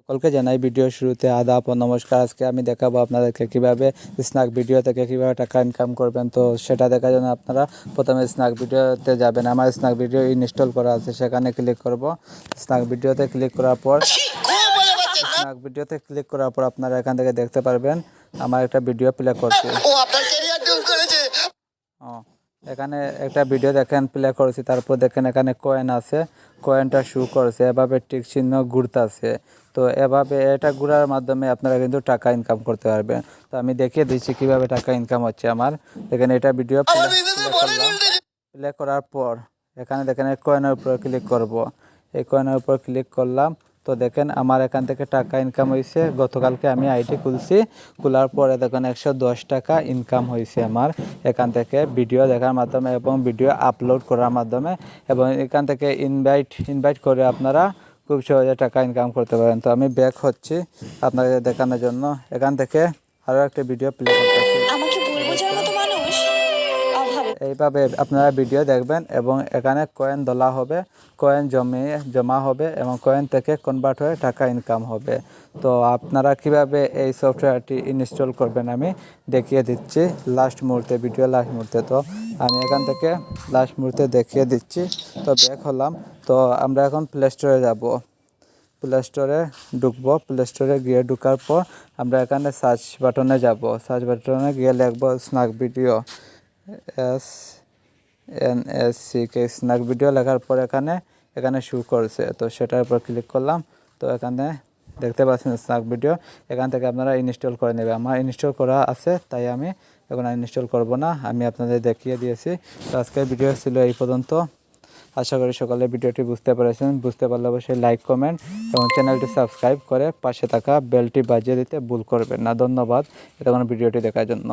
সকলকে জানাই ভিডিও শুরুতে আদাব ও নমস্কার। আজকে আমি দেখাবো আপনাদেরকে কিভাবে স্ন্যাক ভিডিও থেকে কিভাবে টাকা ইনকাম করবেন। তো সেটা দেখার জন্য আপনারা প্রথমে স্ন্যাক ভিডিওতে যাবেন। আমার স্ন্যাক ভিডিও ইনস্টল করা আছে, সেখানে ক্লিক করব। স্ন্যাক ভিডিওতে ক্লিক করার পর আপনারা এখান থেকে দেখতে পারবেন আমার একটা ভিডিও প্লে করছে। এখানে একটা ভিডিও দেখেন প্লে করেছি, তারপর দেখেন এখানে কয়েন আছে, কয়েনটা শু করছে, এভাবে টিক চিহ্ন ঘুরতেছে। তো এভাবে এটা ঘুরার মাধ্যমে আপনারা কিন্তু টাকা ইনকাম করতে পারবেন। তো আমি দেখিয়ে দিচ্ছি কিভাবে টাকা ইনকাম হচ্ছে আমার। দেখেন এটা ভিডিও প্লে করার পর এখানে দেখেন এই কয়েনের উপর ক্লিক করব। এই কয়েনের উপর ক্লিক করলাম। তো দেখেন আমার এখান থেকে টাকা ইনকাম হয়েছে। গতকালকে আমি আইডি খুলছি, খোলার পরে দেখেন 110 টাকা ইনকাম হয়েছে আমার এখান থেকে ভিডিও দেখার মাধ্যমে এবং ভিডিও আপলোড করার মাধ্যমে। এবং এখান থেকে ইনভাইট করে আপনারা খুব সহজে টাকা ইনকাম করতে পারেন। তো আমি ব্যাক হচ্ছি আপনাদের দেখানোর জন্য। এখান থেকে আরও একটা ভিডিও প্লে করতেছি। এইভাবে আপনারা ভিডিও দেখবেন এবং এখানে কয়েন তোলা হবে, কয়েন জমা হবে এবং কয়েন থেকে কনভার্ট হয়ে টাকা ইনকাম হবে। তো আপনারা কিভাবে এই সফটওয়্যারটি ইনস্টল করবেন আমি দেখিয়ে দিচ্ছি ভিডিও লাস্ট মুহূর্তে। তো আমি এখান থেকে লাস্ট মুহূর্তে দেখিয়ে দিচ্ছি। তো ব্যাক হলাম। তো আমরা এখন প্লে স্টোরে যাব, প্লে স্টোরে ঢুকবো। প্লে স্টোরে গিয়ে ঢুকার পর আমরা এখানে সার্চ বাটনে যাব। সার্চ বাটনে গিয়ে লিখবো snack video, SNACK snack video লেখার পর এখানে শু করছে। তো সেটার উপর ক্লিক করলাম। তো এখানে দেখতে পাচ্ছেন স্ন্যাক ভিডিও। এখান থেকে আপনারা ইনস্টল করে নেবেন। আমার ইনস্টল করা আছে, তাই আমি এখন ইনস্টল করব না, আমি আপনাদের দেখিয়ে দিয়েছি। তো আজকের ভিডিও ছিল এই পর্যন্ত। আশা করি সকালে ভিডিওটি বুঝতে পেরেছেন। বুঝতে পারলে অবশ্যই লাইক, কমেন্ট এবং চ্যানেলটি সাবস্ক্রাইব করে পাশে থাকা বেলটি বাজিয়ে দিতে ভুল করবেন না। ধন্যবাদ এতক্ষণ ভিডিওটি দেখার জন্য।